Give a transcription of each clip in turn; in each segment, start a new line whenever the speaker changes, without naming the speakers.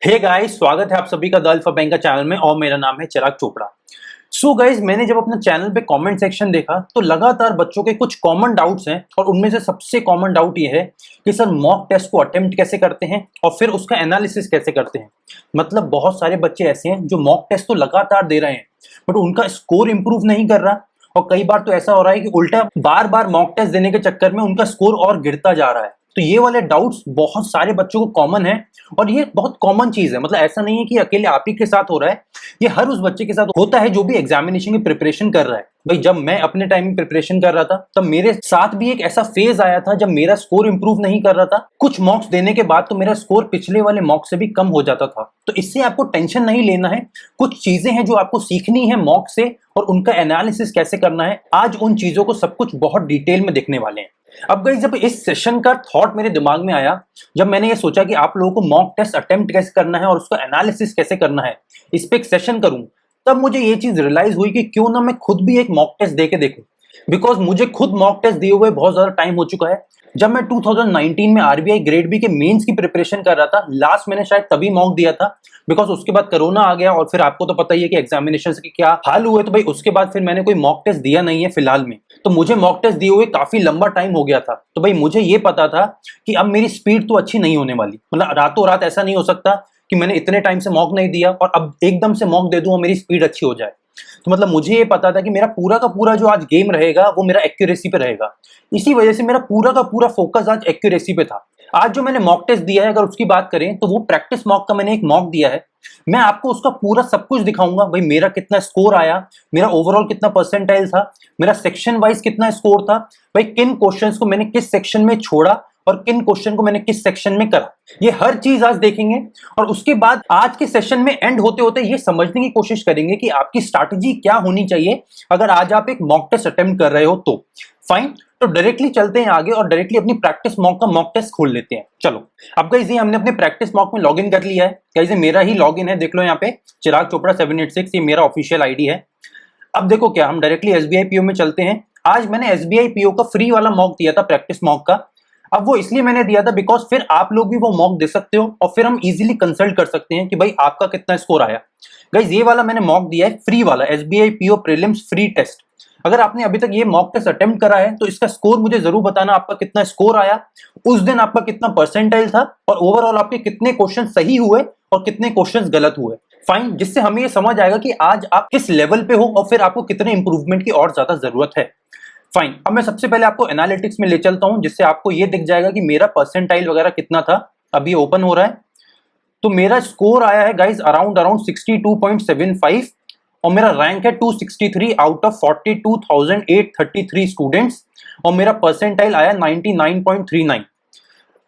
Hey guys, स्वागत है आप सभी का द अल्फा बैंक का चैनल में और मेरा नाम है चिराग चोपड़ा। सो गाइस, मैंने जब अपने चैनल पे कमेंट सेक्शन देखा तो लगातार बच्चों के कुछ कॉमन डाउट्स हैं और उनमें से सबसे कॉमन डाउट ये है कि सर मॉक टेस्ट को अटेम्प्ट कैसे करते हैं और फिर उसका एनालिसिस कैसे करते हैं। मतलब बहुत सारे बच्चे ऐसे हैं जो मॉक टेस्ट तो लगातार दे रहे हैं बट उनका स्कोर इंप्रूव नहीं कर रहा, और कई बार तो ऐसा हो रहा है कि उल्टा बार बार मॉक टेस्ट देने के चक्कर में उनका स्कोर और गिरता जा रहा है। तो ये वाले डाउट्स बहुत सारे बच्चों को कॉमन है और ये बहुत कॉमन चीज है। मतलब ऐसा नहीं है कि अकेले आप ही के साथ हो रहा है, ये हर उस बच्चे के साथ होता है जो भी एग्जामिनेशन की प्रिपरेशन कर रहा है। भाई जब मैं अपने टाइम में प्रिपरेशन कर रहा था तब मेरे साथ भी एक ऐसा फेज आया था जब मेरा स्कोर इंप्रूव नहीं कर रहा था। कुछ मॉक्स देने के बाद तो मेरा स्कोर पिछले वाले मॉक से भी कम हो जाता था। तो इससे आपको टेंशन नहीं लेना है। कुछ चीजें हैं जो आपको सीखनी है मॉक से और उनका एनालिसिस कैसे करना है। आज उन चीजों को सब कुछ बहुत डिटेल में देखने वाले हैं। अब गाइस, जब इस सेशन का थॉट मेरे दिमाग में आया, जब मैंने ये सोचा कि आप लोगों को मॉक टेस्ट अटेम्प्ट कैसे करना है और उसका एनालिसिस कैसे करना है, इस पे एक सेशन करूं, तब मुझे ये चीज रियलाइज हुई कि क्यों ना मैं खुद भी एक मॉक टेस्ट दे के देखूं। बिकॉज मुझे खुद मॉक टेस्ट दिए हुए बहुत ज्यादा टाइम हो चुका है। जब मैं 2019 में आरबीआई ग्रेड बी के मेंस की प्रिपरेशन कर रहा था, लास्ट मैंने शायद तभी मॉक दिया था। बिकॉज उसके बाद कोरोना आ गया और फिर आपको तो पता ही है कि एग्जामिनेशन के क्या हाल हुए। तो भाई उसके बाद फिर मैंने कोई मॉक टेस्ट दिया नहीं है फिलहाल में। तो मुझे मॉक टेस्ट दिए हुए काफी लंबा टाइम हो गया था। तो भाई मुझे ये पता था कि अब मेरी स्पीड तो अच्छी नहीं होने वाली। मतलब रातों रात ऐसा नहीं हो सकता कि मैंने इतने टाइम से मॉक नहीं दिया और अब एकदम से मॉक दे दूं और मेरी स्पीड अच्छी हो जाए। तो मतलब मुझे ये पता था कि मेरा पूरा का पूरा जो आज गेम रहेगा वो मेरा एक्यूरेसी पे रहेगा। इसी वजह से मेरा पूरा का पूरा फोकस आज एक्यूरेसी पे था। आज जो मैंने मॉक टेस्ट दिया है, अगर उसकी बात करें तो वो प्रैक्टिस मॉक का मैंने एक मॉक दिया है। मैं आपको उसका पूरा सब कुछ दिखाऊंगा। भाई मेरा कितना स्कोर आया, मेरा ओवरऑल कितना परसेंटाइल था, मेरा सेक्शन वाइज कितना स्कोर था, भाई किन क्वेश्चंस को मैंने किस सेक्शन में छोड़ा और किन क्वेश्चन को मैंने किस सेक्शन में करा, ये हर चीज आज देखेंगे। और उसके बाद आज के सेशन में एंड होते होते ये समझने की कोशिश करेंगे कि आपकी स्ट्रैटेजी क्या होनी चाहिए अगर आज आप एक मॉक टेस्ट अटेम्प्ट कर रहे हो तो। फाइन, तो डायरेक्टली चलते हैं आगे और डायरेक्टली अपनी प्रैक्टिस मॉक का मॉक टेस्ट खोल लेते हैं। चलो, अब गाइस ये हमने अपने प्रैक्टिस मॉक में लॉगिन कर लिया है। गाइस ये मेरा ही लॉगिन है, देख लो यहाँ पे चिराग चोपड़ा 786, ये मेरा ऑफिशियल आईडी है। अब देखो क्या, हम डायरेक्टली एसबीआई पीओ में चलते हैं। आज मैंने एसबीआई पीओ का फ्री वाला मॉक दिया था, प्रैक्टिस मॉक का। अब वो इसलिए मैंने दिया था बिकॉज फिर आप लोग भी वो मॉक दे सकते हो और फिर हम इजीली कंसल्ट कर सकते हैं कि भाई आपका कितना स्कोर आया। गाइस ये वाला मैंने मॉक दिया है, फ्री वाला SBI PO prelims free test. अगर आपने अभी तक ये मॉक टेस्ट अटेम्प्ट करा है तो इसका स्कोर मुझे जरूर बताना, आपका कितना स्कोर आया, उस दिन आपका कितना परसेंटाइल था और ओवरऑल आपके कितने क्वेश्चन सही हुए और कितने क्वेश्चन गलत हुए। फाइन, जिससे हमें ये समझ आएगा कि आज आप किस लेवल पे हो और फिर आपको कितने इंप्रूवमेंट की और ज्यादा जरूरत है। फाइन, अब मैं सबसे पहले आपको एनालिटिक्स में ले चलता हूं जिससे आपको ये दिख जाएगा कि मेरा परसेंटाइल वगैरह कितना था। अभी ओपन हो रहा है तो मेरा स्कोर आया है गाइस अराउंड 62.75 और मेरा रैंक है 263 आउट ऑफ 42,833 स्टूडेंट्स और मेरा परसेंटाइल आया 99.39।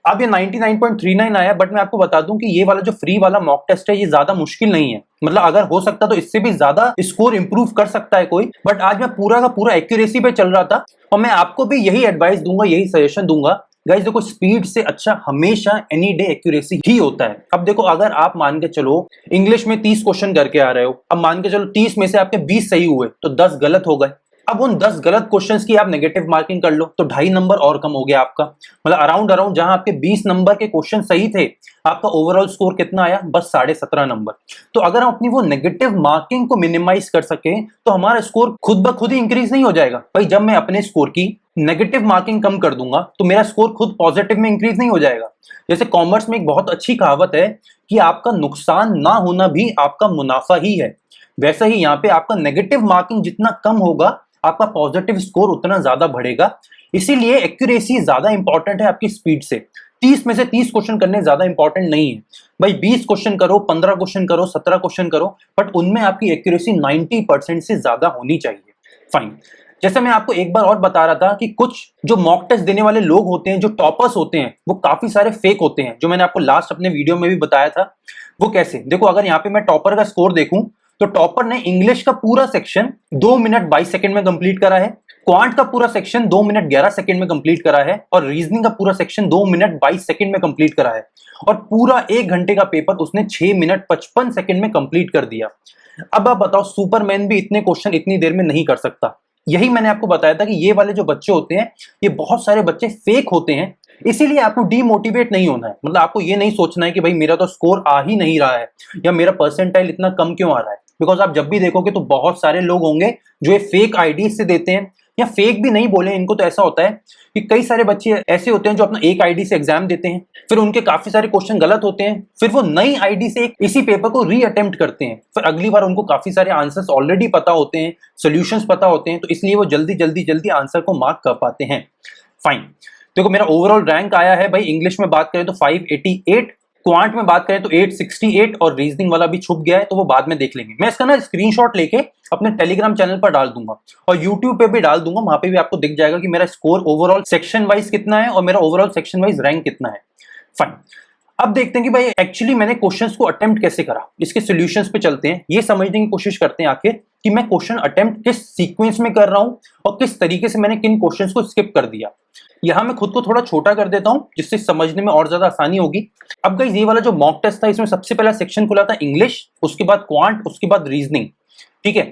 अब ये 99.39 आया, बट मैं आपको बता दूं कि ये वाला जो फ्री वाला मॉक टेस्ट है ये ज्यादा मुश्किल नहीं है। मतलब अगर हो सकता तो इससे भी ज्यादा स्कोर इंप्रूव कर सकता है कोई, बट आज मैं पूरा का पूरा एक्यूरेसी पे चल रहा था और मैं आपको भी यही एडवाइस दूंगा, यही सजेशन दूंगा। गाइस देखो, स्पीड से अच्छा हमेशा एनी डे एक्यूरेसी ही होता है। अब देखो, अगर आप मान के चलो इंग्लिश में 30 क्वेश्चन करके आ रहे हो, अब मान के चलो 30 में से आपके 20 सही हुए तो 10 गलत हो गए। अब उन 10 गलत क्वेश्चंस की आप नेगेटिव मार्किंग कर लो तो 2.5 नंबर और कम हो गया आपका। मतलब अराउंड जहां आपके 20 नंबर के क्वेश्चन सही थे, आपका ओवरऑल स्कोर कितना आया, बस 17.5 नंबर। तो अगर हम अपनी वो नेगेटिव मार्किंग को मिनिमाइज कर सके तो हमारा स्कोर खुद ब खुद ही इंक्रीज नहीं हो जाएगा। भाई जब मैं अपने स्कोर की नेगेटिव मार्किंग कम कर दूंगा तो मेरा स्कोर खुद पॉजिटिव में इंक्रीज नहीं हो जाएगा। जैसे कॉमर्स में एक बहुत अच्छी कहावत है कि आपका नुकसान ना होना भी आपका मुनाफा ही है, वैसे ही यहाँ पे आपका नेगेटिव मार्किंग जितना कम होगा आपका पॉजिटिव स्कोर उतना ज्यादा बढ़ेगा। इसीलिए एक्यूरेसी ज्यादा इंपॉर्टेंट है आपकी स्पीड से। 30 में से 30 क्वेश्चन करने ज्यादा इंपॉर्टेंट नहीं है। भाई 20 क्वेश्चन करो, 15 क्वेश्चन करो, 17 क्वेश्चन करो, बट उनमें आपकी एक्यूरेसी 90% से ज्यादा होनी चाहिए। फाइन, जैसे मैं आपको एक बार और बता रहा था कि कुछ जो मॉक टेस्ट देने वाले लोग होते हैं, जो टॉपर्स होते हैं, वो काफी सारे फेक होते हैं। जो मैंने आपको लास्ट अपने वीडियो में भी बताया था वो कैसे, देखो अगर यहाँ पे मैं टॉपर का स्कोर देखूं तो टॉपर ने इंग्लिश का पूरा सेक्शन 2 मिनट 22 सेकंड में कंप्लीट करा है, क्वांट का पूरा सेक्शन 2 मिनट 11 सेकंड में कंप्लीट करा है और रीजनिंग का पूरा सेक्शन 2 मिनट 22 सेकंड में कंप्लीट करा है और पूरा 1 घंटे का पेपर उसने 6 मिनट 55 सेकंड में कंप्लीट कर दिया। अब आप बताओ, सुपरमैन भी इतने क्वेश्चन इतनी देर में नहीं कर सकता। यही मैंने आपको बताया था कि ये वाले जो बच्चे होते हैं ये बहुत सारे बच्चे फेक होते हैं। इसीलिए आपको डीमोटिवेट नहीं होना है, मतलब आपको ये नहीं सोचना है कि भाई मेरा तो स्कोर आ ही नहीं रहा है या मेरा परसेंटाइल इतना कम क्यों आ रहा है। बिकॉज आप जब भी देखोगे तो बहुत सारे लोग होंगे जो ये फेक आईडी से देते हैं, या फेक भी नहीं बोले इनको, तो ऐसा होता है कि कई सारे बच्चे ऐसे होते हैं जो अपना एक आईडी से एग्जाम देते हैं, फिर उनके काफी सारे क्वेश्चन गलत होते हैं, फिर वो नई आईडी से इसी पेपर को री अटेम्प्ट करते हैं, फिर अगली बार उनको काफी सारे आंसर्स ऑलरेडी पता होते हैं, सॉल्यूशंस पता होते हैं, तो इसलिए वो जल्दी जल्दी जल्दी आंसर को मार्क कर पाते हैं। फाइन, देखो मेरा ओवरऑल रैंक आया है भाई, इंग्लिश में बात करें तो 588, क्वांट में बात करें तो 868, और रीजनिंग वाला भी छुप गया है तो वो बाद में देख लेंगे। मैं इसका ना स्क्रीनशॉट लेके अपने टेलीग्राम चैनल पर डाल दूंगा और यूट्यूब पे भी डाल दूंगा, वहां पे भी आपको दिख जाएगा कि मेरा स्कोर ओवरऑल सेक्शन वाइज कितना है और मेरा ओवरऑल सेक्शन वाइज रैंक कितना है। फाइन, अब देखते हैं कि भाई एक्चुअली मैंने क्वेश्चंस को अटेम्प्ट कैसे करा, इसके सॉल्यूशंस पे चलते हैं, ये समझने की कोशिश करते हैं आखिर कि मैं क्वेश्चन अटेम्प्ट किस सीक्वेंस में कर रहा हूं और किस तरीके से मैंने किन क्वेश्चंस को स्किप कर दिया। यहां मैं खुद को थोड़ा छोटा कर देता हूं जिससे समझने में और ज्यादा आसानी होगी। अब गाइस ये वाला जो मॉक टेस्ट था इसमें सबसे पहला सेक्शन खुला था इंग्लिश, उसके बाद क्वांट, उसके बाद रीजनिंग। ठीक है,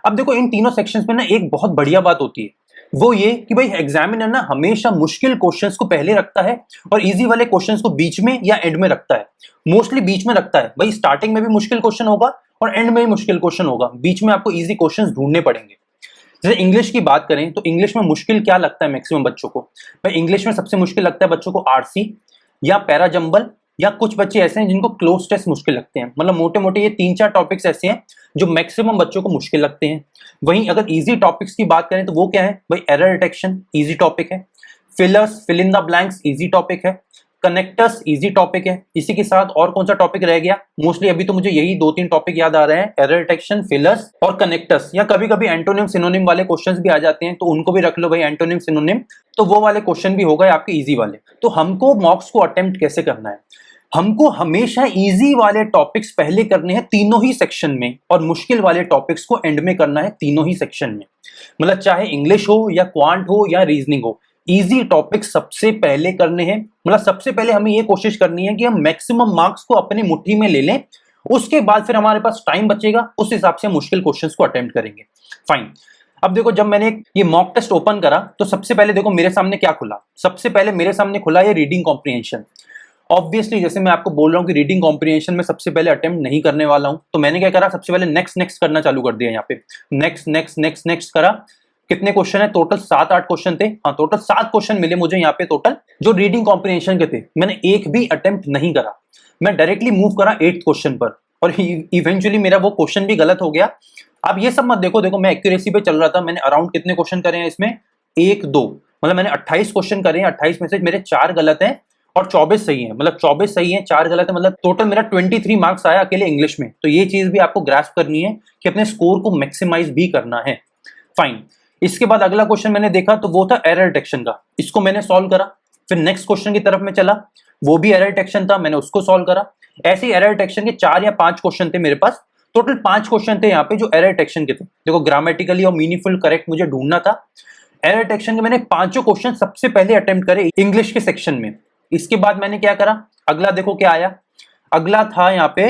अब देखो इन तीनों सेक्शंस में ना एक बहुत बढ़िया बात होती है, वो ये कि भाई एग्जामिनर ना हमेशा मुश्किल क्वेश्चंस को पहले रखता है और इजी वाले क्वेश्चंस को बीच में या एंड में रखता है। मोस्टली बीच में रखता है भाई, स्टार्टिंग में भी मुश्किल क्वेश्चन होगा और एंड में भी मुश्किल क्वेश्चन होगा, बीच में आपको इजी क्वेश्चंस ढूंढने पड़ेंगे। जैसे इंग्लिश की बात करें तो इंग्लिश में मुश्किल क्या लगता है मैक्सिमम बच्चों को, भाई इंग्लिश में सबसे मुश्किल लगता है बच्चों को आरसी या पैराजंबल, या कुछ बच्चे ऐसे हैं जिनको क्लोज टेस्ट मुश्किल लगते हैं। मतलब मोटे मोटे ये 3-4 टॉपिक्स ऐसे हैं जो मैक्सिमम बच्चों को मुश्किल लगते हैं। वहीं अगर इजी टॉपिक्स की बात करें तो वो क्या है भाई, एरर डिटेक्शन इजी टॉपिक है, fillers fill in the blanks easy topic है, कनेक्टर्स इजी टॉपिक है। इसी के साथ और कौन सा टॉपिक रह गया, मोस्टली अभी तो मुझे यही 2-3 टॉपिक याद आ रहे हैं, एरर डिटेक्शन, फिलर्स और कनेक्टर्स। या कभी कभी एंटोनिम सिनोनिम वाले क्वेश्चंस भी आ जाते हैं तो उनको भी रख लो भाई, एंटोनिम सिनोनिम, तो वो वाले क्वेश्चन भी हो गए आपके इजी वाले। तो हमको मॉक्स को अटेम्प्ट कैसे करना है, हमको हमेशा इजी वाले टॉपिक्स पहले करने हैं तीनों ही सेक्शन में, और मुश्किल वाले टॉपिक्स को एंड में करना है तीनों ही सेक्शन में। मतलब चाहे इंग्लिश हो या क्वांट हो या रीजनिंग हो, इजी टॉपिक सबसे पहले करने हैं। मतलब सबसे पहले हमें ये कोशिश करनी है कि हम मैक्सिमम मार्क्स को अपनी मुट्ठी में ले लें, उसके बाद फिर हमारे पास टाइम बचेगा, उस हिसाब से मुश्किल क्वेश्चंस को अटेम्प्ट करेंगे। फाइन, अब देखो जब मैंने ये मॉक टेस्ट ओपन करा तो सबसे पहले देखो मेरे सामने क्या खुला, सबसे पहले मेरे सामने खुला ये रीडिंग कॉम्प्रिहेंशन। ऑब्वियसली जैसे मैं आपको बोल रहा हूँ कि रीडिंग कॉम्प्रिहेंशन में सबसे पहले अटेम्प्ट नहीं करने वाला हूँ, तो मैंने क्या करा, सबसे पहले नेक्स्ट नेक्स्ट करना चालू कर दिया। यहाँ पे नेक्स्ट नेक्स्ट नेक्स्ट नेक्स्ट करा। कितने क्वेश्चन है टोटल, 7-8 क्वेश्चन थे। हाँ, टोटल 7 क्वेश्चन मिले मुझे यहाँ पे टोटल, जो रीडिंग कॉम्प्रिहेंशन के थे। मैंने एक भी अटेम्प्ट नहीं करा, मैं डायरेक्टली मूव करा 8th क्वेश्चन पर, और इवेंचुअली मेरा वो क्वेश्चन भी गलत हो गया। अब ये सब मत देखो, देखो मैं एक्यूरेसी पे चल रहा था। मैंने अराउंड कितने क्वेश्चन करे हैं इसमें, 1-2, मतलब मैंने 28 क्वेश्चन करे हैं, 28 में से मेरे 4 गलत हैं और 24 सही है। मतलब 24 सही है, 4 गलत है, मतलब टोटल मेरा 23 मार्क्स आया अकेले इंग्लिश में। तो ये चीज भी आपको ग्रास्प करनी है कि अपने स्कोर को मैक्सिमाइज भी करना है। फाइन, इसके बाद अगला क्वेश्चन मैंने देखा तो वो था एरर डिटेक्शन का, इसको मैंने सॉल्व करा। फिर नेक्स्ट क्वेश्चन की तरफ मैं चला, वो भी एरर डिटेक्शन था, मैंने उसको सॉल्व करा। ऐसे एरर डिटेक्शन के 4 या 5 क्वेश्चन थे मेरे पास, टोटल 5 क्वेश्चन थे यहाँ पे जो एरर डिटेक्शन के थे। देखो ग्रामेटिकली और मीनिंगफुल करेक्ट मुझे ढूंढना था। एरर डिटेक्शन के मैंने 5 क्वेश्चन सबसे पहले अटेम्प्ट करे इंग्लिश के सेक्शन में। इसके बाद मैंने क्या करा, अगला देखो क्या आया, अगला था यहाँ पे,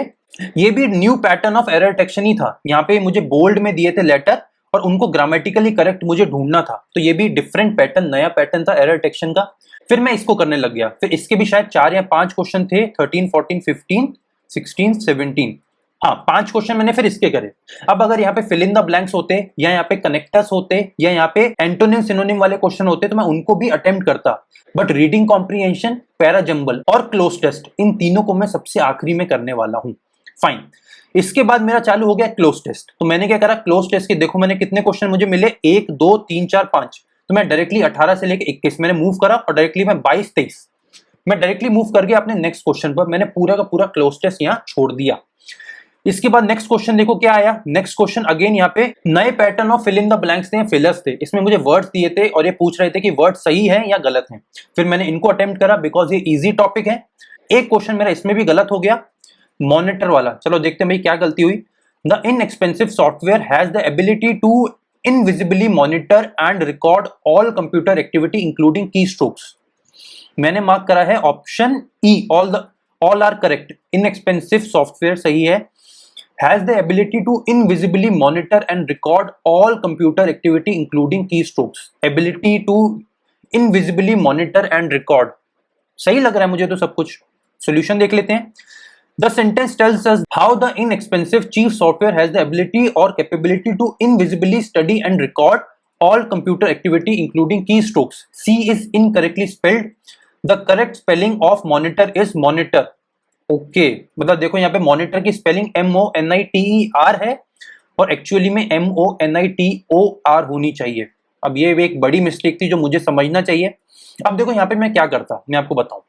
ये भी new pattern of error detection ही था। यहाँ पे मुझे बोल्ड में दिए थे लेटर और उनको ग्रामेटिकली करेक्ट मुझे ढूंढना था, तो ये भी डिफरेंट पैटर्न, नया पैटर्न था एरर डिटेक्शन का। फिर मैं इसको करने लग गया। फिर इसके भी शायद 4 या 5 क्वेश्चन थे, 13, 14, 15, 16, 17, हाँ 5 क्वेश्चन मैंने फिर इसके करे। अब अगर यहाँ पे फिल इन द ब्लैंक्स होते या यहाँ पे कनेक्टर्स होते या यहाँ पे एंटोनिम सिनोनिम वाले क्वेश्चन होते तो मैं उनको भी अटेम्प्ट करता, बट रीडिंग कॉम्प्रिहेंशन, पैराजंबल और क्लोज टेस्ट, इन तीनों को मैं सबसे आखिरी में करने वाला हूँ। फाइन, इसके बाद मेरा चालू हो गया क्लोज टेस्ट। तो मैंने क्या करा, क्लोज टेस्ट के देखो मैंने कितने क्वेश्चन मुझे मिले, 1, 2, 3, 4, 5, तो मैं डायरेक्टली 18 से लेकर 21 मैंने मूव करा और डायरेक्टली मैं 22, 23 मैं डायरेक्टली मूव कर गया अपने नेक्स्ट क्वेश्चन पर। मैंने पूरा का पूरा क्लोज टेस्ट यहाँ छोड़ दिया। इसके बाद नेक्स्ट क्वेश्चन देखो क्या आया, नेक्स्ट क्वेश्चन अगेन यहाँ पे नए pattern of fill in the blanks थे, फिलर्स थे। इसमें मुझे वर्ड्स दिए थे और ये पूछ रहे थे कि वर्ड सही है या गलत है। फिर मैंने इनको अटेम्प्ट करा बिकॉज ये इजी टॉपिक है। एक क्वेश्चन मेरा इसमें भी गलत हो गया, मॉनिटर वाला। चलो देखते हैं भाई क्या गलती हुई। The inexpensive software has the ability to invisibly monitor and record all computer activity including key strokes. मैंने मार्क करा है option E, all are correct. Inexpensive software सही है, has the ability to invisibly monitor and record all computer activity including keystrokes. Ability to invisibly monitor and record, सही लग रहा है मुझे तो सब कुछ। सोल्यूशन देख लेते हैं। The sentence tells us how the inexpensive cheap software has the ability or capability to invisibly study and record all computer activity including keystrokes. C is incorrectly spelled. The correct spelling of monitor is monitor. Okay, मतलब देखो यहाँ पे monitor की spelling MONITER है और actually में MONITOR होनी चाहिए। अब ये एक बड़ी मिस्टेक थी जो मुझे समझना चाहिए। अब देखो यहाँ पे मैं क्या करता, मैं आपको बताऊं।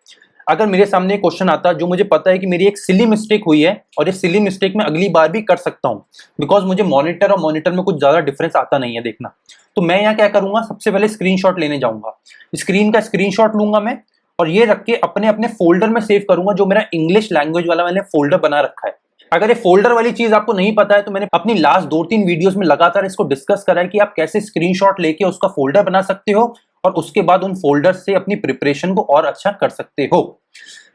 अगर मेरे सामने एक क्वेश्चन आता जो मुझे पता है कि मेरी एक सिली मिस्टेक हुई है और ये सिली मिस्टेक मैं अगली बार भी कर सकता हूं, बिकॉज मुझे मॉनिटर और मॉनिटर में कुछ ज्यादा डिफरेंस आता नहीं है देखना, तो मैं यहाँ क्या करूंगा, सबसे पहले स्क्रीनशॉट लेने जाऊंगा। स्क्रीन का स्क्रीनशॉट लूंगा मैं और ये रख के अपने अपने फोल्डर में सेव करूंगा, जो मेरा इंग्लिश लैंग्वेज वाला मैंने फोल्डर बना रखा है। अगर ये फोल्डर वाली चीज आपको नहीं पता है तो मैंने अपनी लास्ट 2-3 वीडियोस में लगातार इसको डिस्कस करा है कि आप कैसे स्क्रीनशॉट लेके उसका फोल्डर बना सकते हो और उसके बाद उन फोल्डर से अपनी प्रिपरेशन को और अच्छा कर सकते हो।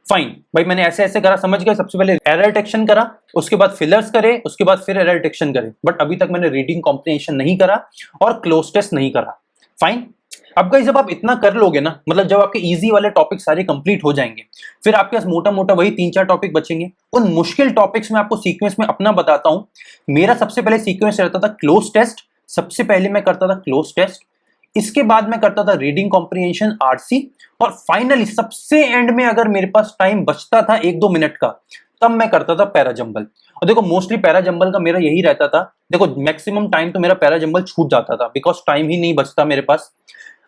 फाइन भाई, मैंने ऐसे ऐसे करा, समझ गए। सबसे पहले एरर डिटेक्शन करा, उसके बाद फिलर्स करे, उसके बाद फिर एरर डिटेक्शन करे, बट अभी तक मैंने रीडिंग कॉम्प्रिहेंशन नहीं करा और क्लोज टेस्ट नहीं करा। फाइन, अब गाइस जब आप इतना कर लोगे ना, मतलब जब आपके इजी वाले टॉपिक सारे कंप्लीट हो जाएंगे, फिर आपके पास मोटा मोटा वही 3-4 टॉपिक बचेंगे। उन मुश्किल टॉपिक्स में आपको सीक्वेंस में अपना बताता हूं। मेरा सबसे पहले सीक्वेंस रहता था क्लोज टेस्ट, सबसे पहले मैं करता था क्लोज टेस्ट, इसके बाद मैं करता था रीडिंग कॉम्प्रिहेंशन आरसी, और फाइनली सबसे एंड में अगर मेरे पास टाइम बचता था 1-2 मिनट का, तब मैं करता था पैरा जंबल। और देखो मोस्टली पैरा जंबल का मेरा यही रहता था, देखो मैक्सिमम टाइम तो मेरा पैरा जंबल छूट जाता था बिकॉज टाइम ही नहीं बचता मेरे पास।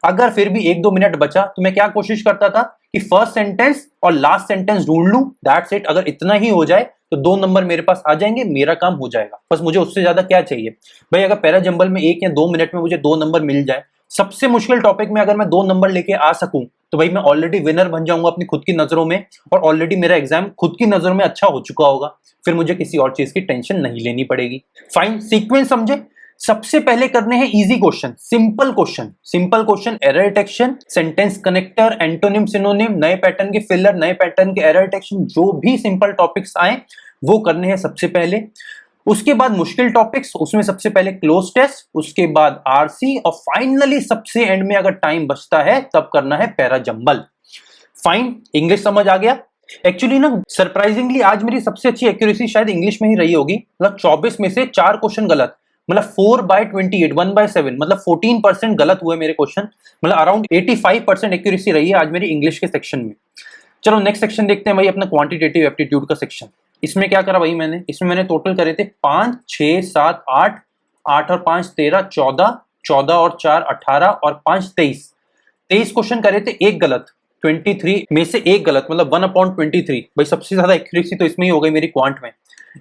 अगर फिर भी 1-2 मिनट बचा तो मैं क्या कोशिश करता था कि फर्स्ट सेंटेंस और लास्ट सेंटेंस ढूंढ लूं, दैट्स इट। अगर इतना ही हो जाए तो 2 नंबर मेरे पास आ जाएंगे, मेरा काम हो जाएगा। बस मुझे उससे ज्यादा क्या चाहिए भाई। अगर पैरा जंबल में 1 या 2 मिनट में मुझे 2 नंबर मिल जाए, सबसे मुश्किल टॉपिक में अगर मैं 2 नंबर लेके आ सकूं, तो भाई मैं ऑलरेडी विनर बन जाऊंगा अपनी खुद की नजरों में, और ऑलरेडी मेरा एग्जाम खुद की नजरों में अच्छा हो चुका होगा। फिर मुझे किसी और चीज की टेंशन नहीं लेनी पड़ेगी। फाइन, सीक्वेंस समझे। सबसे पहले करने हैं easy question, simple question. Simple question, error detection, sentence connector, antonym synonym, नए पैटर्न के फिलर, नए पैटर्न के एरर डिटेक्शन, जो भी सिंपल टॉपिक्स आए वो करने हैं सबसे पहले। उसके बाद मुश्किल टॉपिक्स, उसमें सबसे पहले क्लोज टेस्ट, उसके बाद आरसी, और फाइनली सबसे एंड में अगर टाइम बचता है तब करना है पैरा जंबल। फाइन, इंग्लिश समझ आ गया। एक्चुअली ना सरप्राइजिंगली आज मेरी सबसे अच्छी एक्यूरेसी शायद इंग्लिश में ही रही होगी। मतलब 24 में से 4 क्वेश्चन गलत, मतलब 4/28, 1/7, मतलब 14% गलत हुए मेरे क्वेश्चन। मतलब अराउंड 85% एक्यूरेसी रही है आज मेरी इंग्लिश के सेक्शन में। चलो नेक्स्ट सेक्शन देखते हैं भाई, अपना क्वांटिटेटिव एप्टीट्यूड का सेक्शन। इसमें क्या करा भाई मैंने, इसमें मैंने टोटल करे थे 5, 6, 7, 8, 8 और 5 13, 14, 14 और 4 18 और 5 23, 23 क्वेश्चन करे थे, एक गलत। 23 में से एक गलत, मतलब 1/23। भाई सबसे ज्यादा एक्यूरेसी तो इसमें ही हो गई मेरी क्वांट में।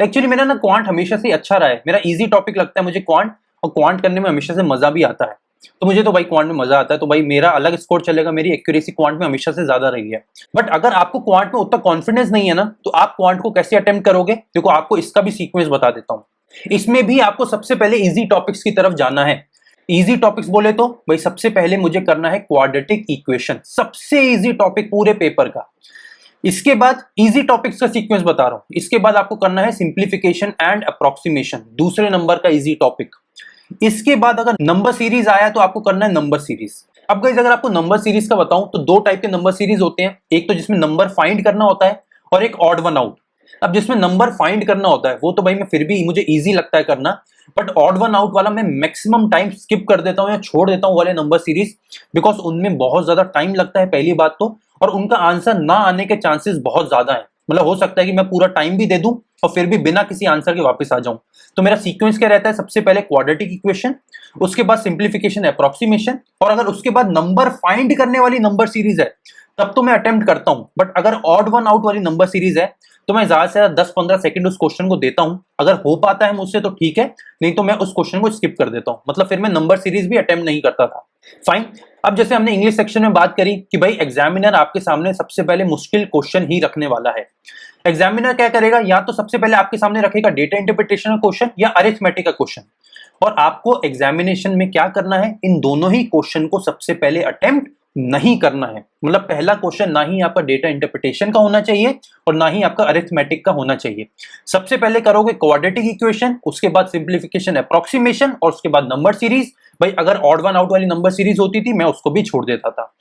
एक्चुअली मेरा ना क्वांट हमेशा से अच्छा रहा है, मेरा इजी टॉपिक लगता है मुझे क्वांट, और क्वांट करने में हमेशा से मजा भी आता है। तो मुझे तो भाई क्वांट में मजा आता है, तो भाई मेरा अलग स्कोर चलेगा, मेरी एक्यूरेसी क्वांट में हमेशा से ज्यादा रही है। बट अगर आपको क्वांट में उतना कॉन्फिडेंस नहीं है ना, तो आप क्वांट को कैसे अटेम्प्ट करोगे, देखो आपको इसका भी सीक्वेंस बता देता हूं। इसमें भी आपको सबसे पहले इजी टॉपिक्स की तरफ जाना है। इजी टॉपिक्स बोले तो भाई सबसे पहले मुझे करना है क्वाड्रेटिक इक्वेशन, सबसे इजी टॉपिक पूरे पेपर का। इसके बाद इजी टॉपिक्स का सीक्वेंस बता रहा हूं, इसके बाद आपको करना है सिंप्लीफिकेशन एंड अप्रोक्सीमेशन, दूसरे नंबर का इजी टॉपिक। इसके बाद अगर नंबर सीरीज आया तो आपको करना है नंबर सीरीज। अब गाइस अगर आपको नंबर सीरीज का बताऊं तो 2 टाइप के नंबर सीरीज होते हैं, एक तो जिसमें नंबर फाइंड करना होता है और एक ऑड वन आउट। अब जिसमें नंबर फाइंड करना होता है वो तो भाई मैं फिर भी मुझे इजी लगता है करना, बट ऑड वन आउट वाला मैं मैक्सिमम टाइम स्किप कर देता हूं या छोड़ देता हूं वाले नंबर सीरीज, बिकॉज उनमें बहुत ज्यादा टाइम लगता है पहली बात तो, और उनका आंसर ना आने के चांसेस बहुत ज्यादा है। मतलब हो सकता है कि मैं पूरा टाइम भी दे दूं और फिर भी बिना किसी आंसर के वापस आ जाऊं। तो मेरा सीक्वेंस क्या रहता है, सबसे पहले क्वाड्रेटिक इक्वेशन, उसके बाद सिंप्लीफिकेशन अप्रोक्सीमेशन, और अगर उसके बाद नंबर फाइंड करने वाली नंबर सीरीज है तब तो मैं अटेम्प्ट करता हूं। बट अगर ऑड वन आउट वाली नंबर सीरीज है तो मैं ज्यादा से ज्यादा 10-15 सेकंड उस क्वेश्चन को देता हूं। अगर हो पाता है मुझसे तो ठीक है, नहीं तो मैं उस क्वेश्चन को स्किप कर देता हूं। मतलब फिर मैं नंबर सीरीज भी अटेम्प्ट नहीं करता था। फाइन, अब जैसे हमने इंग्लिश सेक्शन में बात करी कि भाई एग्जामिनर आपके सामने सबसे पहले मुश्किल क्वेश्चन ही रखने वाला है। एग्जामिनर क्या करेगा, या तो सबसे पहले आपके सामने रखेगा डेटा इंटरप्रिटेशन का क्वेश्चन या अरिथमेटिक का क्वेश्चन, और आपको एग्जामिनेशन में क्या करना है, इन दोनों ही क्वेश्चन को सबसे पहले अटेम्प्ट नहीं करना है। मतलब पहला क्वेश्चन ना ही आपका डेटा इंटरप्रिटेशन का होना चाहिए और ना ही आपका अरिथमेटिक का होना चाहिए। सबसे पहले करोगे क्वाड्रेटिक इक्वेशन, उसके बाद सिंप्लीफिकेशन अप्रोक्सीमेशन, और उसके बाद नंबर सीरीज। भाई अगर ऑड वन आउट वाली नंबर सीरीज होती थी मैं उसको भी छोड़ देता था।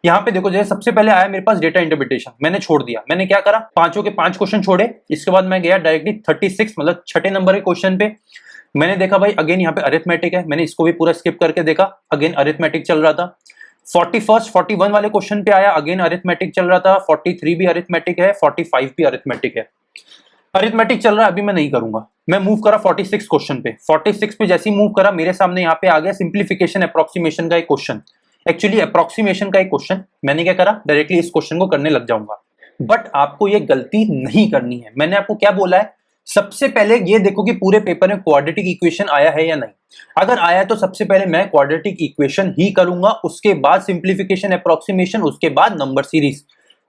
यहाँ पे देखो, जैसे सबसे पहले आया मेरे पास डेटा इंटरप्रिटेशन, मैंने छोड़ दिया। मैंने क्या करा, पांचों के 5 क्वेश्चन छोड़े। इसके बाद मैं गया डायरेक्टली 36 मतलब छठे नंबर के क्वेश्चन पे। मैंने देखा भाई अगेन यहाँ पे अरिथमेटिक है, मैंने इसको भी पूरा स्किप करके देखा, अगेन अरिथमेटिक चल रहा था। 41 41 वाले क्वेश्चन पे आया, अगेन अरिथमेटिक चल रहा था। 43 भी अरिथमेटिक है, 45 भी अरिथमेटिक है। अरिथमेटिक चल रहा है, अभी मैं नहीं करूंगा। मैं मूव करा 46 क्वेश्चन पे। 46 पे जैसे ही मूव करा, मेरे सामने यहाँ पे आ गया सिंप्लीफिकेशन अप्रोक्सीमेशन का एक क्वेश्चन, एक्चुअली अप्रोक्सीमेशन का एक क्वेश्चन। मैंने क्या करा, डायरेक्टली इस क्वेश्चन को करने लग जाऊंगा। बट आपको ये गलती नहीं करनी है। मैंने आपको क्या बोला है, सबसे पहले ये देखो कि पूरे पेपर में क्वाड्रेटिक इक्वेशन आया है या नहीं। अगर आया तो सबसे पहले मैं क्वाड्रेटिक इक्वेशन ही करूंगा, उसके बाद सिंप्लीफिकेशन अप्रोक्सीमेशन, उसके बाद नंबर सीरीज।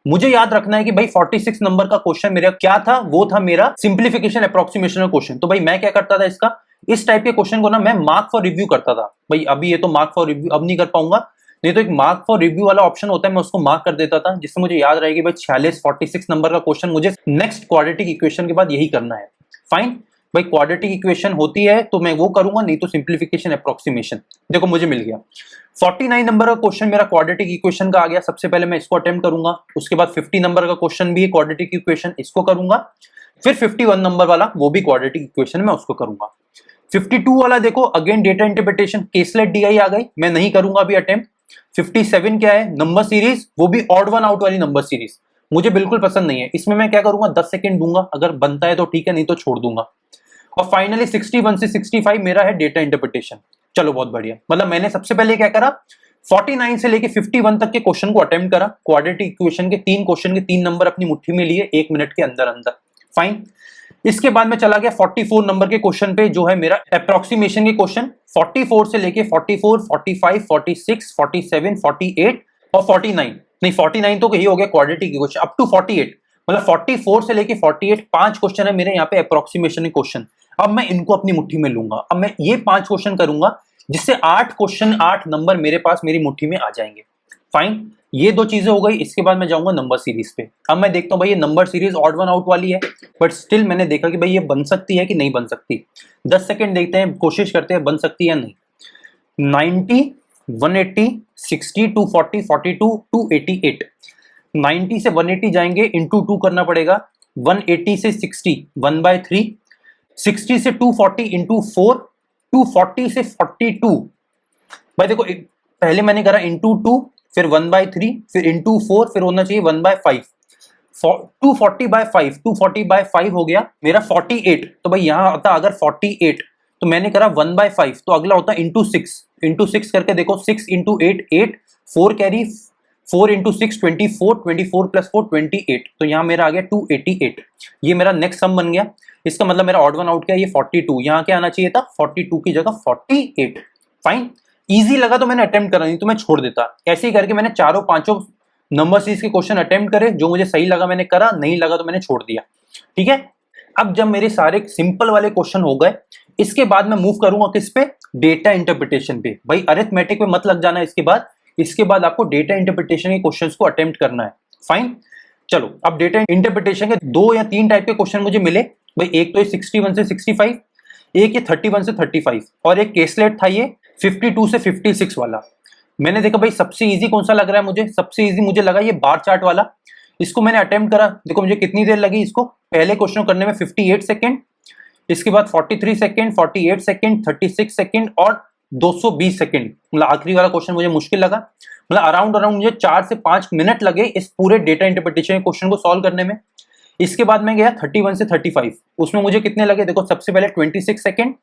मुझे याद रखना है कि भाई 46 नंबर का क्वेश्चन मेरा क्या था, वो था मेरा सिंप्लीफिकेशन अप्रोक्सीमेशन का क्वेश्चन। तो भाई मैं क्या करता था, इसका इस टाइप के क्वेश्चन को ना मैं मार्क फॉर रिव्यू करता था। भाई अभी ये तो मार्क फॉर रिव्यू अब नहीं कर पाऊंगा, नहीं तो एक मार्क फॉर रिव्यू वाला ऑप्शन होता है, मैं उसको मार्क कर देता था, जिससे मुझे याद रहेगी भाई 46 नंबर का क्वेश्चन मुझे नेक्स्ट क्वाड्रेटिक इक्वेशन के बाद यही करना है। फाइन भाई, क्वाड्रेटिक इक्वेशन होती है तो मैं वो करूंगा, नहीं तो सिंप्लीफिकेशन अप्रोक्सीमेशन। देखो मुझे मिल गया 49 नंबर का क्वेश्चन मेरा क्वाड्रेटिक इक्वेशन का आ गया। सबसे पहले मैं इसको अटेम्प्ट करूंगा, उसके बाद 50 नंबर का क्वेश्चन भी है क्वाड्रेटिक इक्वेशन, इसको करूंगा। फिर 51 नंबर वाला वो भी क्वाड्रेटिक इक्वेशन मैं उसको करूंगा। 52 वाला देखो again data interpretation, caselet DI आ गई, मैं नहीं करूंगा अभी अटेम्प्ट। 57 क्या है, नंबर सीरीज, वो भी ऑड वन आउट वाली नंबर सीरीज, मुझे बिल्कुल पसंद नहीं है। इसमें मैं क्या करूंगा, 10 सेकंड दूंगा, अगर बनता है तो ठीक है, नहीं तो छोड़ दूंगा। और फाइनली 61 से 65 मेरा है डेटा इंटरप्रिटेशन। चलो बहुत बढ़िया, मतलब मैंने सबसे पहले क्या करा, 49 से लेके 51 तक के क्वेश्चन को अटेम्प्ट करा। क्वाड्रेटिक इक्वेशन के 3 क्वेश्चन के 3 नंबर अपनी मुट्ठी में लिए 1 मिनट के अंदर अंदर। फाइन, इसके बाद मैं चला गया 44 नंबर के क्वेश्चन पे, जो है मेरा अप्रोक्सीमेशन के क्वेश्चन। 44 से लेके 44, 45, 46, 47, 48 और 49, नहीं 49 तो यही हो गया क्वाड्रेटिक इक्वेशन, अप टू 48, मतलब 44 से लेके 48 5 क्वेश्चन है मेरे यहाँ पे अप्रोक्सीमेशन के क्वेश्चन। अब मैं इनको अपनी मुट्ठी में लूंगा, अब मैं ये 5 क्वेश्चन करूंगा, जिससे 8 क्वेश्चन 8 नंबर मेरे पास मेरी मुट्ठी में आ जाएंगे। फाइन, ये 2 चीजें हो गई। इसके बाद मैं जाऊंगा नंबर सीरीज पे। अब मैं देखता हूँ भाई ये number series odd one out वाली है, बट स्टिल मैंने देखा कि भाई ये बन सकती है कि नहीं बन सकती। 10 सेकंड देखते हैं, कोशिश करते हैं बन सकती है या नहीं। 90, 180, 60, 240, 42, 288। 90 से 180 जाएंगे, इंटू 2 करना पड़ेगा। 180 से 60 1/3, 60 से 240 इंटू 4, 240 से 42। भाई देखो पहले मैंने करा इंटू 2, फिर 1/3, फिर इंटू 4, फिर होना चाहिए 1/5। 240/5, 240/5 हो गया मेरा 48। तो भाई यहाँ आता अगर 48, तो मैंने करा 1/5, तो अगला होता इंटू 6। इंटू 6 करके देखो, 6 इंटू 8 8, 4 कैरी, 4 इंटू 6 24, 24 प्लस 4 28। तो यहाँ मेरा आ गया 288। ये मेरा नेक्स्ट सम बन गया। इसका मतलब मेरा ऑड वन आउट क्या है, ये 42, यहाँ क्या आना चाहिए था 42 की जगह 48। फाइन, इजी लगा तो मैंने अटेम्प्ट करा, नहीं तो मैं छोड़ देता। ऐसे ही करके मैंने चारों पांचों नंबर सीरीज के क्वेश्चन अटेम्प्ट करे, जो मुझे सही लगा मैंने करा, नहीं लगा तो मैंने छोड़ दिया। ठीक है, अब जब मेरे सारे सिंपल वाले क्वेश्चन हो गए, इसके बाद मैं मूव करूंगा किस पे, डेटा इंटरप्रिटेशन पे। भाई अरिथमेटिक पे मत लग जाना इसके बाद आपको डेटा इंटरप्रिटेशन के क्वेश्चंस को अटेम्प्ट करना है। फाइन, चलो अब डेटा इंटरप्रिटेशन के 2 या 3 टाइप के क्वेश्चन मुझे मिले। भाई एक तो 61 से 65, एक ये 31 से 35, और एक केसलेट था ये 52 से 56 वाला। मैंने देखा भाई सबसे इजी कौन सा लग रहा है मुझे, सबसे इजी मुझे लगा ये बार चार्ट वाला। इसको मैंने अटेम्प्ट करा, देखो मुझे कितनी देर लगी इसको, पहले क्वेश्चन करने में 58 सेकंड, इसके बाद 43 सेकंड, 48 सेकंड, 36 सेकंड और 220 सेकंड। मतलब आखिरी वाला क्वेश्चन मुझे मुश्किल लगा, मतलब अराउंड मुझे 4 से 5 मिनट लगे इस पूरे डेटा इंटरप्रिटेशन क्वेश्चन को सॉल्व करने में। इसके बाद मैं गया 31 से 35, उसमें मुझे कितने लगे, देखो सबसे पहले 26 सेकंड,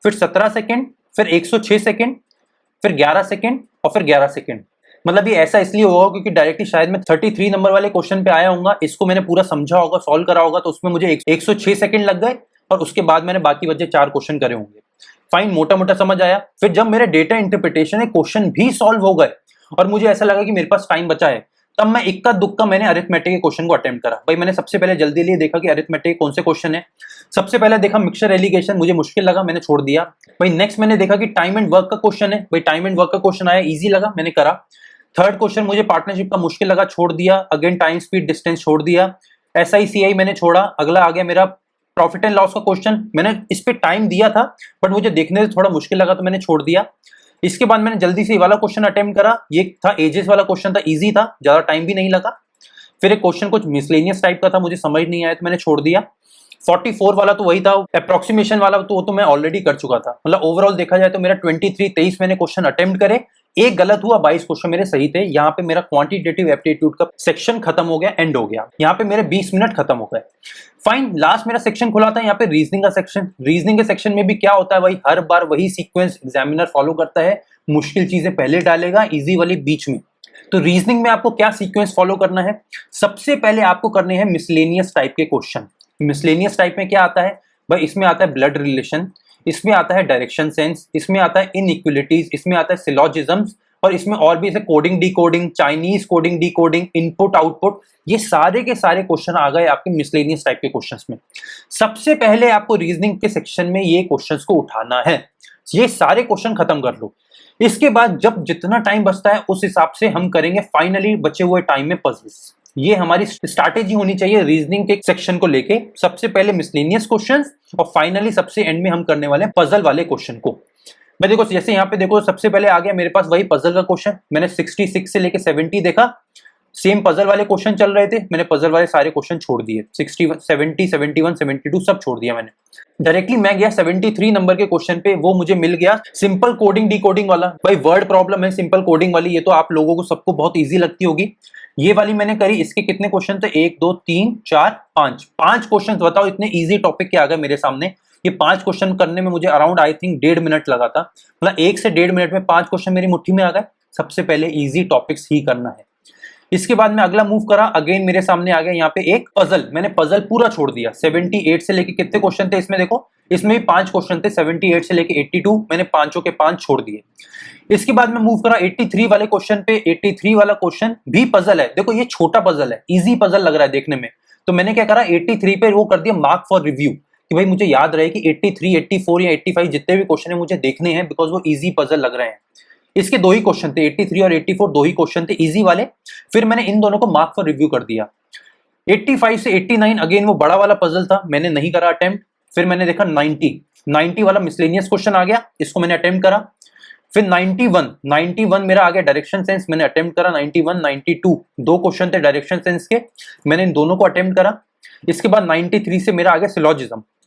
फिर 17 सेकंड, फिर 106 सेकंड, फिर 11 सेकंड और फिर 11 सेकंड। मतलब ये ऐसा इसलिए होगा क्योंकि डायरेक्टली शायद मैं 33 नंबर वाले क्वेश्चन पे आया हूँ, इसको मैंने पूरा समझा होगा, सॉल्व करा होगा, तो उसमें मुझे 106 सेकंड लग गए, और उसके बाद मैंने बाकी बचे 4 क्वेश्चन करे होंगे। फाइन, मोटा मोटा समझ आया। फिर जब मेरे डेटा इंटरप्रिटेशन क्वेश्चन भी सॉल्व हो गए और मुझे ऐसा लगा कि मेरे पास टाइम बचा है, तब मैं इक्का दुक्का मैंने अरिथमेटिक के क्वेश्चन को अटेम्प्ट करा। भाई मैंने सबसे पहले जल्दी लिए देखा कि अरिथमेटिक कौन से क्वेश्चन है। सबसे पहले देखा मिक्सचर एलिगेशन, मुझे मुश्किल लगा, मैंने छोड़ दिया। भाई नेक्स्ट मैंने देखा कि टाइम एंड वर्क का क्वेश्चन है, भाई टाइम एंड वर्क का क्वेश्चन आया, इजी लगा, मैंने करा। थर्ड क्वेश्चन मुझे पार्टनरशिप का मुश्किल लगा, छोड़ दिया। अगेन टाइम स्पीड डिस्टेंस छोड़ दिया। SICI मैंने छोड़ा। अगला आ गया मेरा प्रॉफिट एंड लॉस का क्वेश्चन, मैंने इस पे टाइम दिया था बट मुझे देखने से थोड़ा मुश्किल लगा तो मैंने छोड़ दिया। इसके बाद मैंने जल्दी से ये वाला क्वेश्चन अटेम्प्ट करा, ये था एजेस वाला क्वेश्चन था, इजी था, ज्यादा टाइम भी नहीं लगा। फिर एक क्वेश्चन कुछ मिसलेनियस टाइप का था, मुझे समझ नहीं आया तो मैंने छोड़ दिया। 44 वाला तो वही था, अप्रोक्सीमेशन वाला तो वो तो मैं ऑलरेडी कर चुका था। मतलब ओवरऑल देखा जाए तो मेरा 23 मैंने क्वेश्चन अटेम्प्ट करे, एक गलत हुआ, 22 क्वेश्चन मेरे सही थे। यहाँ पे मेरा क्वांटिटेटिव एप्टीट्यूड का सेक्शन खत्म हो गया, एंड हो गया। यहाँ पे मेरे 20 मिनट खत्म हो गए। फाइन, लास्ट मेरा सेक्शन खुला था यहाँ पे रीजनिंग का सेक्शन। रीजनिंग के सेक्शन में भी क्या होता है भाई, हर बार वही सीक्वेंस एग्जामिनर फॉलो करता है, मुश्किल चीजें पहले डालेगा, इजी वाली बीच में। तो रीजनिंग में आपको क्या सीक्वेंस फॉलो करना है, सबसे पहले आपको करने हैं मिसलेनियस टाइप के क्वेश्चन। मिसलेनियस टाइप में क्या आता है भाई, इसमें आता है ब्लड रिलेशन, इसमें आता है डायरेक्शन सेंस, इसमें आता है इनइक्वलिटीज, इसमें आता है सिलोजिज्म्स, और इसमें और भी जैसे coding decoding, Chinese coding decoding, input output, ये सारे के सारे क्वेश्चन आ गए आपके मिसलेनियस टाइप के क्वेश्चंस में। सबसे पहले आपको रीजनिंग के सेक्शन में ये क्वेश्चंस को उठाना है, ये सारे क्वेश्चन खत्म कर लो। इसके बाद जब जितना टाइम बचता है उस हिसाब से हम करेंगे फाइनली बचे हुए टाइम में पजल्स। ये हमारी स्ट्रैटेजी होनी चाहिए रीजनिंग के सेक्शन को लेके, सबसे पहले मिसलेनियस क्वेश्चंस और फाइनली सबसे एंड में हम करने वाले हैं पजल वाले क्वेश्चन को। मैं देखो जैसे यहाँ पे देखो सबसे पहले आ गया मेरे पास वही पजल का क्वेश्चन, मैंने 66 से लेके 70 देखा, सेम पजल वाले क्वेश्चन चल रहे थे, मैंने पजल वाले सारे क्वेश्चन छोड़ दिए, 60 70 71 72 सब छोड़ दिया मैंने। डायरेक्टली मैं गया 73 नंबर के क्वेश्चन पे, वो मुझे मिल गया सिंपल कोडिंग डिकोडिंग वाला। भाई वर्ड प्रॉब्लम है सिंपल कोडिंग वाली, ये तो आप लोगों को सबको बहुत ईजी लगती होगी। ये वाली मैंने करी, इसके कितने क्वेश्चन थे, 1 2 3 4 5 क्वेश्चन। बताओ इतने ईजी टॉपिक के आ गए मेरे सामने। ये 5 क्वेश्चन करने में मुझे अराउंड आई थिंक 1.5 मिनट लगा था। मतलब 1 से 1.5 मिनट में 5 क्वेश्चन मेरी मुट्ठी में आ गए। सबसे पहले ईजी टॉपिक्स ही करना है। इसके बाद मैं अगला मूव करा, अगेन मेरे सामने आ गया यहाँ पे एक पजल, मैंने पजल पूरा छोड़ दिया। 78 से लेके कितने क्वेश्चन थे इसमें देखो, इसमें भी 5 क्वेश्चन थे, 78 से लेके 82, मैंने पांचों के 5 छोड़ दिए। इसके बाद मैं मूव करा 83 वाले क्वेश्चन पे। 83 वाला क्वेश्चन भी पजल है, देखो ये छोटा पजल है, इजी पजल लग रहा है देखने में, तो मैंने क्या करा 83 पे वो कर दिया मार्क फॉर रिव्यू, कि भाई मुझे याद रहे कि 83 84 या 85 जितने भी क्वेश्चन है मुझे देखने हैं, बिकॉज वो इजी पजल लग रहे हैं। इसके 2 ही क्वेश्चन थे, 83 और 84 2 ही क्वेश्चन थे इजी वाले। फिर मैंने इन दोनों को मार्क फॉर रिव्यू कर दिया। 85 से 89 अगेन वो बड़ा वाला पजल था, मैंने नहीं करा अटेम्प्ट। फिर मैंने देखा 90 वाला मिसलेनियस क्वेश्चन आ गया, इसको मैंने अटेम्प्ट करा। फिर 91 मेरा आ गया डायरेक्शन सेंस, मैंने अटेम्प्ट करा। 91 92 2 क्वेश्चन थे डायरेक्शन सेंस के, मैंने इन दोनों को अटेम्प्ट करा। इसके बाद 93 से मेरा आ गया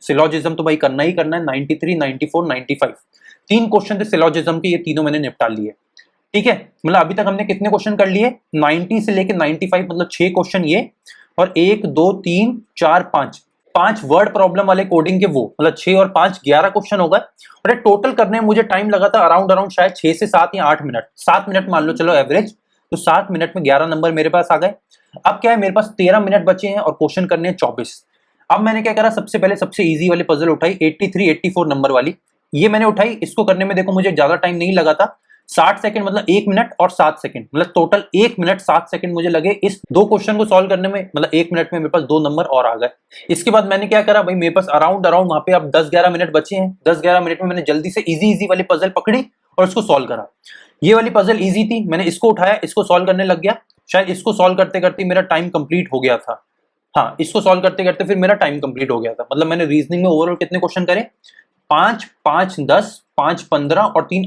सिलोजिज्म तो भाई करना ही करना है। 93 94 95 3 क्वेश्चन थे सिलोजिज्म के, ये तीनों मैंने निपटा लिए। ठीक है, मतलब अभी तक हमने कितने क्वेश्चन कर लिए, 90 से लेके 95, मतलब 6 क्वेश्चन ये, और 1 2 3 4 5 वर्ड प्रॉब्लम वाले कोडिंग के, वो मतलब 6 और 5 11 क्वेश्चन हो गए। और ये टोटल करने में मुझे टाइम लगा था अराउंड शायद 6 से 7 या 8 मिनट, 7 मिनट मान लो चलो एवरेज। तो 7 मिनट में 11 नंबर मेरे पास आ गए। अब क्या है, मेरे पास 13 मिनट बचे हैं और क्वेश्चन करने हैं 24। अब मैंने क्या करा, सबसे पहले सबसे इजी वाली पजल उठाई, 83 84 नंबर वाली, ये मैंने उठाई। इसको करने में देखो मुझे ज्यादा टाइम नहीं लगा था, 60 सेकंड, मतलब 1 मिनट और 7 सेकंड, मतलब टोटल 1 मिनट 7 सेकंड मुझे लगे इस 2 क्वेश्चन को सॉल्व करने में। मतलब 1 मिनट में मेरे पास 2 नंबर और आ गए। इसके बाद मैंने क्या करा भाई, मेरे पास अराउंड वहां पे अब 10-11 मिनट बचे हैं। 10-11 मिनट में मैंने जल्दी से इजी वाली पजल पकड़ी और इसको सॉल्व करा। ये वाली पजल इजी थी, मैंने इसको उठाया, इसको सॉल्व करने लग गया। शायद इसको सॉल्व करते करते मेरा टाइम कंप्लीट हो गया था। हाँ, इसको सॉल्व करते करते फिर मेरा टाइम कंप्लीट हो गया था। मतलब मैंने रीजनिंग में ओवरऑल कितने क्वेश्चन करे, 5 5 10 5 15 और 3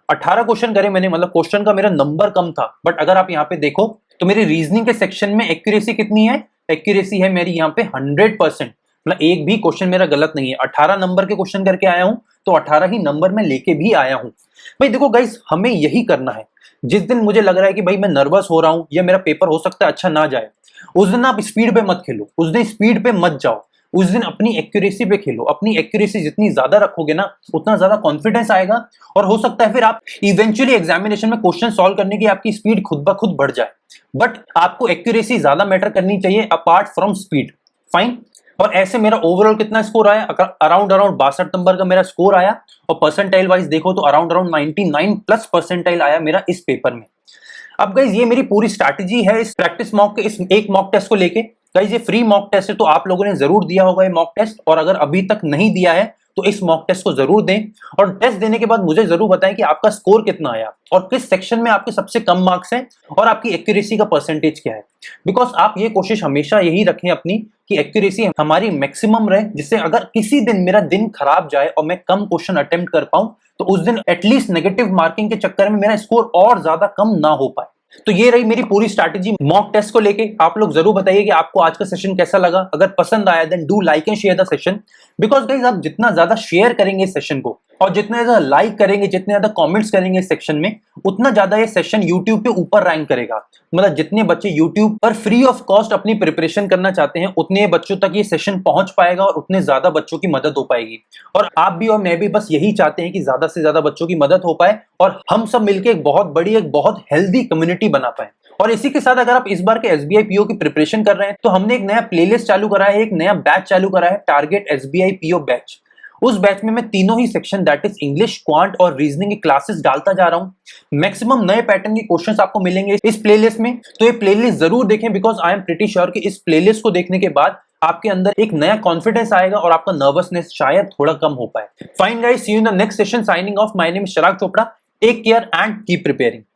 18 क्वेश्चन करे मैंने। मतलब क्वेश्चन का मेरा नंबर कम था, बट अगर आप यहाँ पे देखो तो मेरी रीजनिंग के सेक्शन में एक्यूरेसी कितनी है, एक्यूरेसी है मेरी यहाँ पे 100%। मतलब एक भी क्वेश्चन मेरा गलत नहीं है। 18 नंबर के क्वेश्चन करके आया हूं, तो 18 ही नंबर में लेके भी आया हूं। भाई देखो गाइस, हमें यही करना है। जिस दिन मुझे लग रहा है कि भाई मैं नर्वस हो रहा हूं या मेरा पेपर हो सकता है अच्छा ना जाए, उस दिन आप स्पीड पे मत खेलो, उस दिन स्पीड पे मत जाओ, उस दिन अपनी एक्यूरेसी पे खेलो। अपनी एक्यूरेसी जितनी ज्यादा रखोगे ना, उतना ज्यादा कॉन्फिडेंस आएगा, और हो सकता है फिर आप इवेंचुअली एग्जामिनेशन में क्वेश्चन सॉल्व करने की आपकी स्पीड खुद ब खुद बढ़ जाए। बट आपको एक्यूरेसी ज्यादा मैटर करनी चाहिए अपार्ट फ्रॉम स्पीड। फाइन। और ऐसे मेरा ओवरऑल कितना स्कोर आया, अराउंड 62 नंबर का मेरा स्कोर आया। और परसेंटाइल वाइज देखो तो अराउंड 99 प्लस परसेंटाइल आया मेरा इस पेपर में। अब गाइज ये मेरी पूरी स्ट्रैटेजी है इस प्रैक्टिस मॉक के, इस एक मॉक टेस्ट को लेके। गाइज ये फ्री मॉक टेस्ट है, तो आप लोगों ने जरूर दिया होगा ये मॉक टेस्ट, और अगर अभी तक नहीं दिया है तो इस मॉक टेस्ट को जरूर दें और टेस्ट देने के बाद मुझे जरूर बताएं कि आपका स्कोर कितना आया और किस सेक्शन में आपके सबसे कम मार्क्स हैं और आपकी एक्यूरेसी का परसेंटेज क्या है। बिकॉज आप ये कोशिश हमेशा यही रखें अपनी कि एक्यूरेसी हमारी मैक्सिमम रहे, जिससे अगर किसी दिन मेरा दिन खराब जाए और मैं कम क्वेश्चन अटेम्प्ट कर पाऊं तो उस दिन एटलीस्ट नेगेटिव मार्किंग के चक्कर में मेरा स्कोर और ज्यादा कम ना हो पाए। तो ये रही मेरी पूरी स्ट्रैटेजी मॉक टेस्ट को लेके। आप लोग जरूर बताइए कि आपको आज का सेशन कैसा लगा। अगर पसंद आया then do like and share the session, because guys आप जितना ज्यादा शेयर करेंगे इस सेशन को और जितने ज्यादा लाइक करेंगे, जितने ज्यादा कमेंट्स करेंगे इस सेक्शन में, उतना ज्यादा ये सेशन यूट्यूब पे ऊपर रैंक करेगा। मतलब जितने बच्चे यूट्यूब पर फ्री ऑफ कॉस्ट अपनी प्रिपरेशन करना चाहते हैं उतने बच्चों तक ये सेशन पहुंच पाएगा और उतने ज्यादा बच्चों की मदद हो पाएगी। और आप भी और मैं भी बस यही चाहते हैं कि ज्यादा से ज्यादा बच्चों की मदद हो पाए और हम सब मिलकर एक बहुत बड़ी, एक बहुत हेल्दी कम्युनिटी बना पाए। और इसी के साथ अगर आप इस बार के एसबीआई पीओ की प्रिपरेशन कर रहे हैं तो हमने एक नया प्लेलिस्ट चालू करा है, एक नया बैच चालू करा है, टारगेट एसबीआई पीओ बैच। उस बैच में मैं तीनों ही section that is English, quant और रीजनिंग की क्लासेस डालता जा रहा हूं। मैक्सिमम नए पैटर्न के क्वेश्चंस आपको मिलेंगे इस प्लेलिस्ट में, तो ये प्लेलिस्ट जरूर देखें because I am pretty sure कि इस प्लेलिस्ट को देखने के बाद आपके अंदर एक नया कॉन्फिडेंस आएगा और आपका नर्वसनेस शायद थोड़ा कम हो पाए। Fine guys, see you in the next session. Signing off, my name is Chirag Chopra. Take care and keep preparing.